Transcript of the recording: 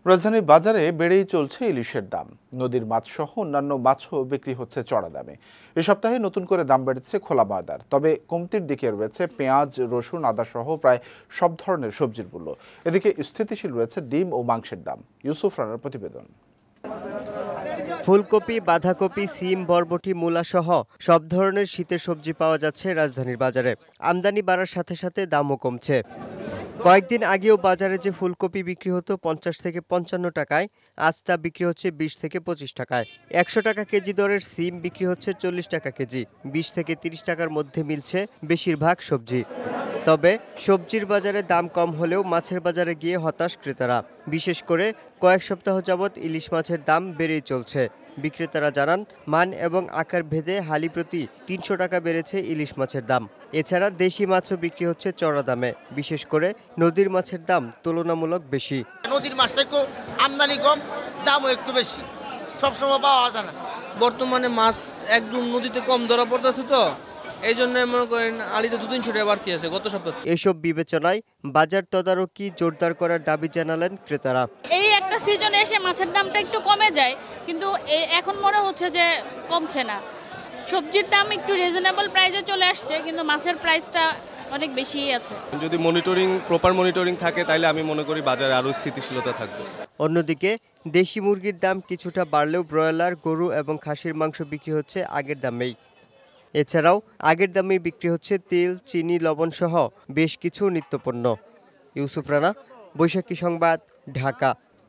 রাজধানীর বাজারে বেড়েই চলছে ইলিশের দাম। নদীর মাছসহ অন্যান্য মাছও বিক্রি হচ্ছে চড়া দামে। এ সপ্তাহে নতুন করে দাম বেড়েছে খোলা বাজার, তবে কমতির দিকে রয়েছে পেঁয়াজ, রসুন, আদা সহ প্রায় সব ধরনের সবজির মূল্য। এদিকে স্থিতিশীল রয়েছে ডিম ও মাংসের দাম। ইউসুফ রানার প্রতিবেদন। ফুলকপি, বাঁধাকপি, সিম, বরবটি, মূলা সহ সব ধরনের শীতের সবজি পাওয়া যাচ্ছে রাজধানীর বাজারে। আমদানি বাড়ার সাথে সাথে দামও কমছে। কয়েকদিন আগেও বাজারে যে ফুলকপি বিক্রি হতো 50 থেকে 55 টাকায়, আজ তা বিক্রি হচ্ছে 20 থেকে 25 টাকায়। 100 টাকা কেজি দরের সিম বিক্রি হচ্ছে 40 টাকা কেজি। 20 থেকে 30 টাকার মধ্যে মিলছে বেশিরভাগ সবজি। তবে সবজির বাজারে দাম কম হলেও মাছের বাজারে গিয়ে হতাশ ক্রেতারা। বিশেষ করে কয়েক সপ্তাহ যাবৎ ইলিশ মাছের দাম বেড়েই চলছে। বিক্রেতারা জানান, মান এবং আকার ভেদে হালি প্রতি 300 টাকা বেড়েছে ইলিশ মাছের দাম। এছাড়া দেশি মাছও বিক্রি হচ্ছে চড়া দামে। বিশেষ করে নদীর মাছের দাম তুলনামূলক বেশি। নদীর মাছটা একটু আমদানি কম, দামও একটু বেশি, সবসময় পাওয়া যায় না। বর্তমানে মাছ একদম নদীতে কম ধরা পড়তেছে, তো এই জন্য মনে করেন আলিতে 2-300 টাকা বাড়তি আছে গত সপ্তাহে। এসব বিবেচনায় বাজার তদারকি জোরদার করার দাবি জানালেন ক্রেতারা। এই একটা সিজনে এসে মাছের দামটা একটু কমে যায়, কিন্তু এখন মনে হচ্ছে যে কমছে না। সবজির দাম একটু রিজনেবল প্রাইসে চলে আসছে, কিন্তু মাছের প্রাইসটা অনেক বেশিই আছে। যদি প্রপার মনিটরিং থাকে, তাহলে আমি মনে করি বাজারে আরও স্থিতিশীলতা থাকবে। অন্যদিকে দেশি মুরগির দাম কিছুটা বাড়লেও ব্রয়লার, গরু এবং খাসির মাংস বিক্রি হচ্ছে আগের দামেই। এছাড়াও আগের দামেই বিক্রি হচ্ছে তেল, চিনি, লবণ সহ বেশ কিছু নিত্যপণ্য। ইউসুফ রানা, বৈশাখী সংবাদ, ঢাকা।